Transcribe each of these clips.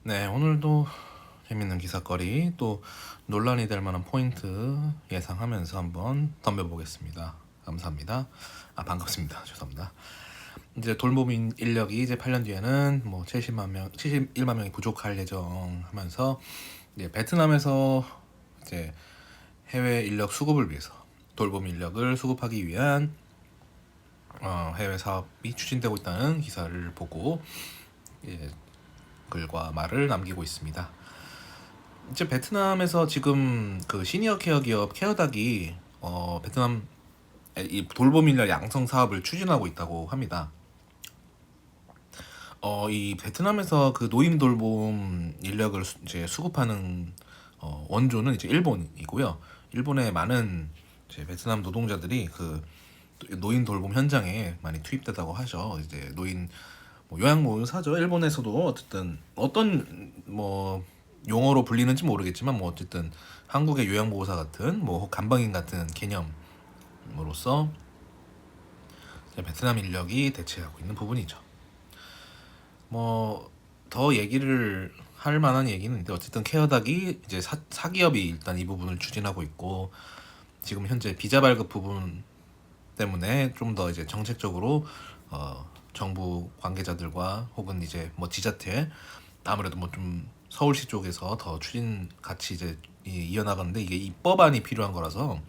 네, 오늘도 재밌는 기사거리 또 논란이 될 만한 포인트 예상하면서 한번 덤벼보겠습니다. 감사합니다. 반갑습니다. 죄송합니다. 이제 돌봄 인력이 이제 8년 뒤에는 뭐 70만 명, 71만 명이 부족할 예정하면서 이제 베트남에서 이제 해외 인력 수급을 위해서 돌봄 인력을 수급하기 위한 해외 사업이 추진되고 있다는 기사를 보고 예, 글과 말을 남기고 있습니다. 이제 베트남에서 지금 그 시니어 케어 기업 케어닥이 베트남 이 돌봄 인력 양성 사업을 추진하고 있다고 합니다. 이 베트남에서 그 노인 돌봄 인력을 이제 수급하는 원조는 이제 일본이고요. 일본의 많은 이제 베트남 노동자들이 그 노인 돌봄 현장에 많이 투입되다고 하죠. 이제 노인 뭐 요양보호사죠. 일본에서도 어쨌든 어떤 뭐 용어로 불리는지 모르겠지만 뭐 어쨌든 한국의 요양보호사 같은 뭐 간병인 같은 개념으로서 베트남 인력이 대체하고 있는 부분이죠. 뭐 더 얘기를 할 만한 얘기는 있는데 어쨌든 케어닥이 이제 사기업이 일단 이 부분을 추진하고 있고 지금 현재 비자 발급 부분 때문에 좀 더 이제 정책적으로 정부 관계자들과 혹은 이제 뭐 지자체 아무래도 뭐 좀 서울시 쪽에서 더 추진 같이 이제 이어나가는데 이게 입법안이 필요한 거라서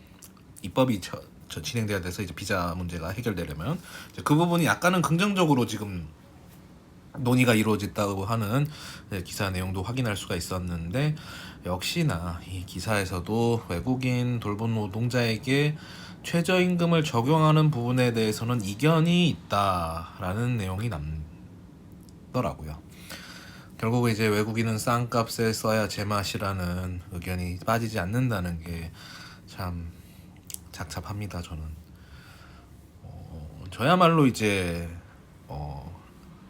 입법이 진행돼야 돼서 이제 비자 문제가 해결되려면 이제 그 부분이 약간은 긍정적으로 지금 논의가 이루어졌다고 하는 기사 내용도 확인할 수가 있었는데 역시나 이 기사에서도 외국인 돌봄 노동자에게 최저임금을 적용하는 부분에 대해서는 이견이 있다라는 내용이 남더라고요. 결국 이제 외국인은 싼 값에 써야 제맛이라는 의견이 빠지지 않는다는 게 참 착잡합니다. 저는 저야말로 이제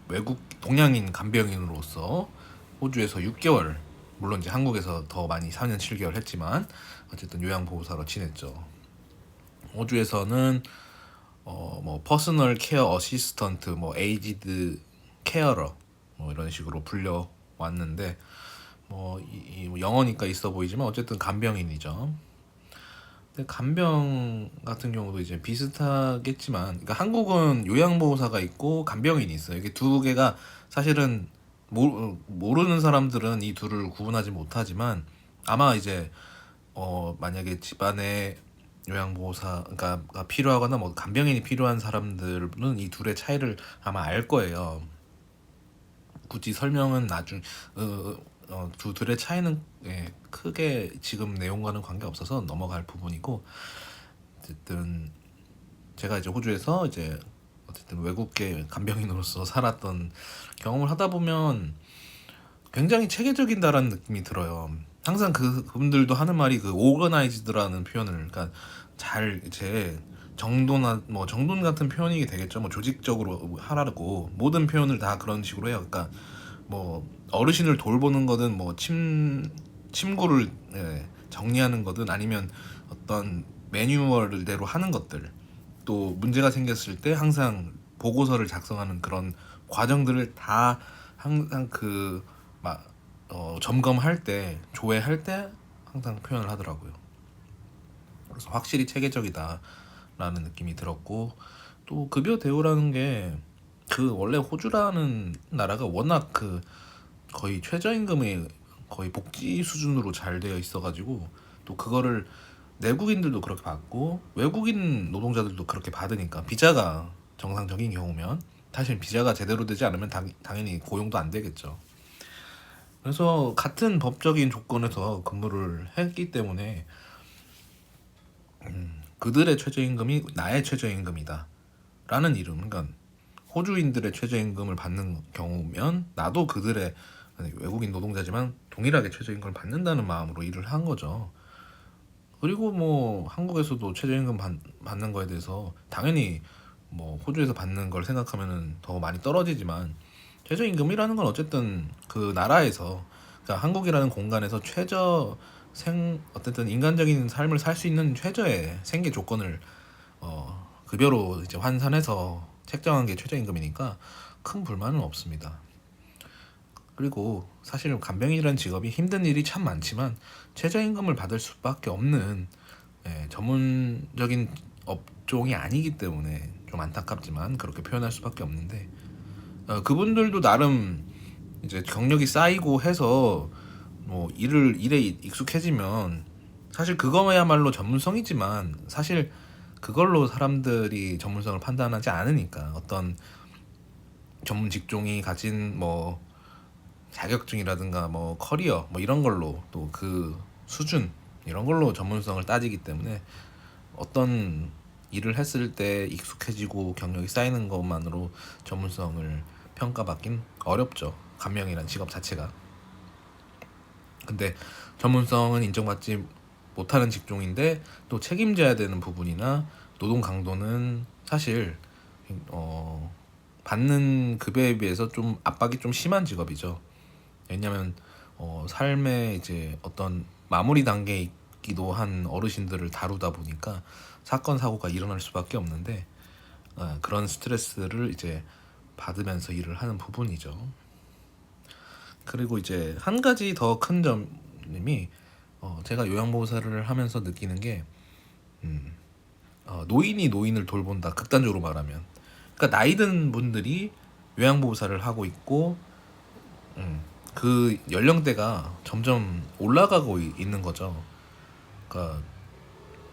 외국 동양인 간병인으로서 호주에서 6개월 물론 이제 한국에서 더 많이 4년 7개월 했지만 어쨌든 요양보호사로 지냈죠. 호주에서는 뭐 퍼스널 케어 어시스턴트 뭐 에이지드 케어러 뭐 이런 식으로 불려 왔는데 뭐 영어니까 있어 보이지만 어쨌든 간병인이죠. 근데 간병 같은 경우도 이제 비슷하겠지만, 그러니까 한국은 요양보호사가 있고 간병인이 있어요. 이게 두 개가 사실은 모르는 사람들은 이 둘을 구분하지 못하지만 아마 이제 만약에 집안에 요양보호사 그러니까 필요하거나 뭐 간병인이 필요한 사람들은 이 둘의 차이를 아마 알 거예요. 굳이 설명은 두 둘의 차이는 크게 지금 내용과는 관계없어서 넘어갈 부분이고 어쨌든 제가 이제 호주에서 이제 어쨌든 외국계 간병인으로서 살았던 경험을 하다 보면 굉장히 체계적인다라는 느낌이 들어요. 항상 그분들도 하는 말이 그 오거나이즈드라는 표현을 그러니까 잘 이제 정돈한 뭐 정돈 같은 표현이 되겠죠. 뭐 조직적으로 하라고 모든 표현을 다 그런 식으로 해요. 그러니까 뭐 어르신을 돌보는 거든 뭐 침구를 정리하는 거든 아니면 어떤 매뉴얼대로 하는 것들 또 문제가 생겼을 때 항상 보고서를 작성하는 그런 과정들을 다 항상 점검할 때 조회할 때 항상 표현을 하더라고요. 그래서 확실히 체계적이다라는 느낌이 들었고 또 급여 대우라는 게 그 원래 호주라는 나라가 워낙 그 거의 최저임금이 거의 복지 수준으로 잘 되어 있어가지고 또 그거를 내국인들도 그렇게 받고 외국인 노동자들도 그렇게 받으니까 비자가 정상적인 경우면 사실 비자가 제대로 되지 않으면 당연히 고용도 안 되겠죠. 그래서 같은 법적인 조건에서 근무를 했기 때문에 그들의 최저임금이 나의 최저임금이다 라는 이름 그러니까 호주인들의 최저임금을 받는 경우면 나도 그들의 외국인 노동자지만 동일하게 최저임금을 받는다는 마음으로 일을 한 거죠. 그리고 뭐 한국에서도 최저임금 받는 거에 대해서 당연히 뭐 호주에서 받는 걸 생각하면은 더 많이 떨어지지만 최저임금이라는 건 어쨌든 그 나라에서 그러니까 한국이라는 공간에서 어쨌든 인간적인 삶을 살 수 있는 최저의 생계 조건을 급여로 이제 환산해서 책정한 게 최저임금이니까 큰 불만은 없습니다. 그리고 사실 간병인이라는 직업이 힘든 일이 참 많지만 최저임금을 받을 수밖에 없는 전문적인 업종이 아니기 때문에 좀 안타깝지만 그렇게 표현할 수밖에 없는데 그분들도 나름 이제 경력이 쌓이고 해서 뭐 일에 익숙해지면 사실 그거야말로 전문성이지만 사실 그걸로 사람들이 전문성을 판단하지 않으니까 어떤 전문 직종이 가진 뭐 자격증이라든가 뭐 커리어 뭐 이런 걸로 또 그 수준 이런 걸로 전문성을 따지기 때문에 어떤 일을 했을 때 익숙해지고 경력이 쌓이는 것만으로 전문성을 평가받긴 어렵죠. 간명이란 직업 자체가. 근데 전문성은 인정받지 못하는 직종인데 또 책임져야 되는 부분이나 노동 강도는 사실 받는 급여에 비해서 좀 압박이 좀 심한 직업이죠. 왜냐하면 삶의 이제 어떤 마무리 단계에 있기도 한 어르신들을 다루다 보니까 사건 사고가 일어날 수밖에 없는데 그런 스트레스를 이제 받으면서 일을 하는 부분이죠. 그리고 이제 한 가지 더 큰 점이 제가 요양보호사를 하면서 느끼는 게 노인이 노인을 돌본다. 극단적으로 말하면, 그러니까 나이 든 분들이 요양보호사를 하고 있고 그 연령대가 점점 올라가고 있는 거죠. 그러니까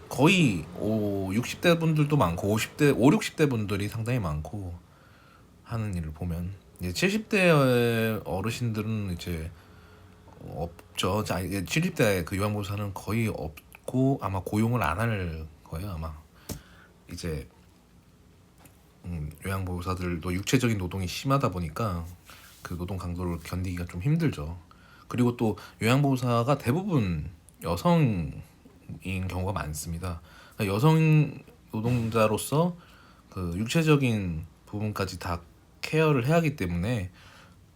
거의 60대 분들도 많고 50대 5, 60대 분들이 상당히 많고 하는 일을 보면 이제 70대 어르신들은 이제 없죠. 70대 그 요양보호사는 거의 없고 아마 고용을 안 할 거예요. 아마 이제 요양보호사들도 육체적인 노동이 심하다 보니까 그 노동 강도를 견디기가 좀 힘들죠. 그리고 또 요양보호사가 대부분 여성인 경우가 많습니다. 그러니까 여성 노동자로서 그 육체적인 부분까지 다 케어를 해야 하기 때문에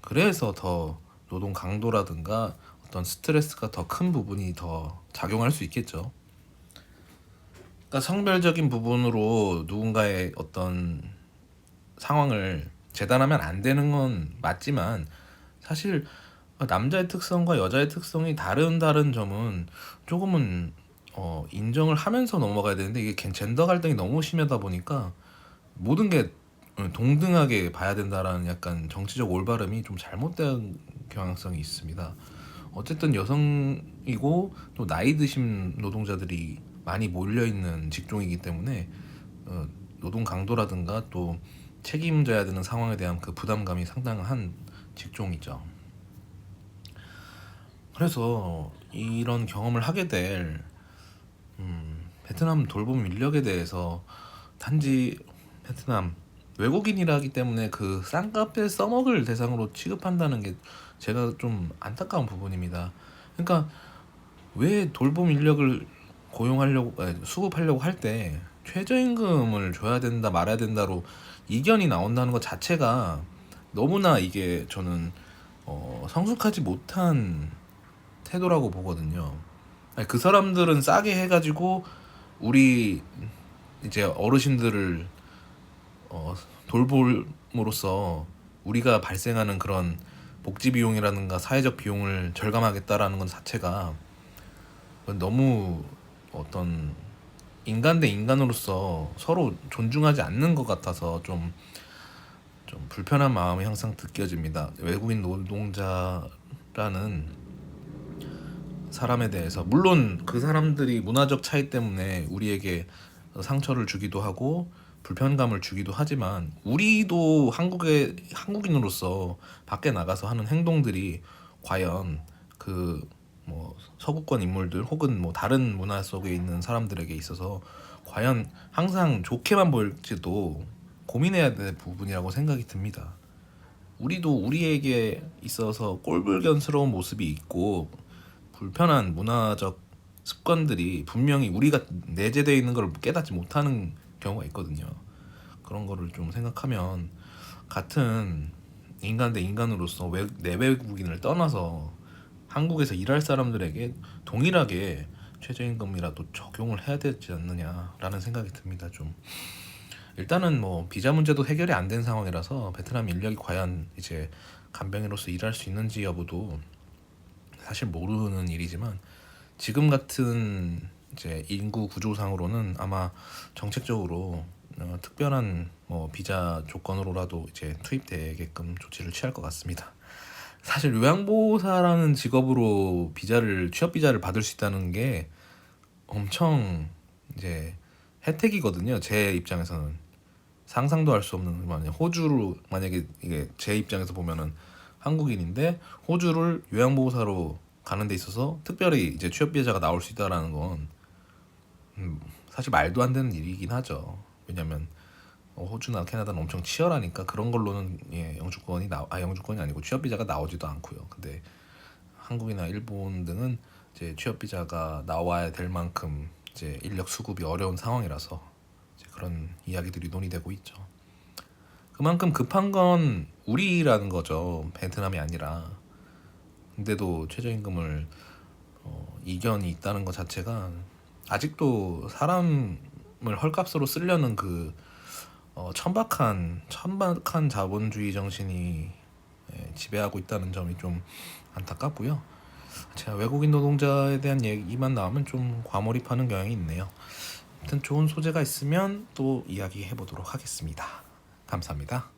그래서 더 노동 강도라든가 어떤 스트레스가 더 큰 부분이 더 작용할 수 있겠죠. 그러니까 성별적인 부분으로 누군가의 어떤 상황을 재단하면 안 되는 건 맞지만 사실 남자의 특성과 여자의 특성이 다른 점은 조금은 인정을 하면서 넘어가야 되는데 이게 젠더 갈등이 너무 심하다 보니까 모든 게 동등하게 봐야 된다라는 약간 정치적 올바름이 좀 잘못된 경향성이 있습니다. 어쨌든 여성이고 또 나이 드신 노동자들이 많이 몰려 있는 직종이기 때문에 노동 강도라든가 또 책임져야 되는 상황에 대한 그 부담감이 상당한 직종이죠. 그래서 이런 경험을 하게 될 베트남 돌봄 인력에 대해서 단지 베트남 외국인이라기 때문에 그 싼값에 써먹을 대상으로 취급한다는 게 제가 좀 안타까운 부분입니다. 그러니까 왜 돌봄 인력을 수급하려고 할 때 최저임금을 줘야 된다 말아야 된다로 이견이 나온다는 것 자체가 너무나 이게 저는 성숙하지 못한 태도라고 보거든요. 아니, 그 사람들은 싸게 해가지고 우리 이제 어르신들을 돌봄으로써 우리가 발생하는 그런 복지 비용이라든가 사회적 비용을 절감하겠다라는 것 자체가 너무 어떤 인간 대 인간으로서 서로 존중하지 않는 것 같아서 좀 불편한 마음이 항상 느껴집니다. 외국인 노동자라는 사람에 대해서 물론 그 사람들이 문화적 차이 때문에 우리에게 상처를 주기도 하고 불편감을 주기도 하지만 우리도 한국인으로서 밖에 나가서 하는 행동들이 과연 그 뭐 서구권 인물들 혹은 뭐 다른 문화 속에 있는 사람들에게 있어서 과연 항상 좋게만 보일지도 고민해야 될 부분이라고 생각이 듭니다. 우리도 우리에게 있어서 꼴불견스러운 모습이 있고 불편한 문화적 습관들이 분명히 우리가 내재되어 있는 걸 깨닫지 못하는 경우가 있거든요. 그런 거를 좀 생각하면 같은 인간 대 인간으로서 내외국인을 떠나서 한국에서 일할 사람들에게 동일하게 최저임금이라도 적용을 해야 되지 않느냐라는 생각이 듭니다. 좀 일단은 뭐 비자 문제도 해결이 안 된 상황이라서 베트남 인력이 과연 이제 간병인으로서 일할 수 있는지 여부도 사실 모르는 일이지만 지금 같은 이제 인구 구조상으로는 아마 정책적으로 특별한 뭐 비자 조건으로라도 이제 투입되게끔 조치를 취할 것 같습니다. 사실 요양보호사라는 직업으로 취업 비자를 받을 수 있다는 게 엄청 이제 혜택이거든요. 제 입장에서는 상상도 할 수 없는, 만약에 이게 제 입장에서 보면은 한국인인데 호주를 요양보호사로 가는 데 있어서 특별히 이제 취업 비자가 나올 수 있다라는 건 사실 말도 안 되는 일이긴 하죠. 왜냐면 호주나 캐나다는 엄청 치열하니까 그런 걸로는 영주권이 아니고 취업 비자가 나오지도 않고요. 근데 한국이나 일본 등은 이제 취업 비자가 나와야 될 만큼 이제 인력 수급이 어려운 상황이라서 이제 그런 이야기들이 논의되고 있죠. 그만큼 급한 건 우리라는 거죠. 베트남이 아니라. 근데도 최저임금을 이견이 있다는 것 자체가 아직도 사람을 헐값으로 쓰려는 그 천박한 자본주의 정신이 지배하고 있다는 점이 좀 안타깝고요. 제가 외국인 노동자에 대한 얘기만 나오면 좀 과몰입하는 경향이 있네요. 아무튼 좋은 소재가 있으면 또 이야기해 보도록 하겠습니다. 감사합니다.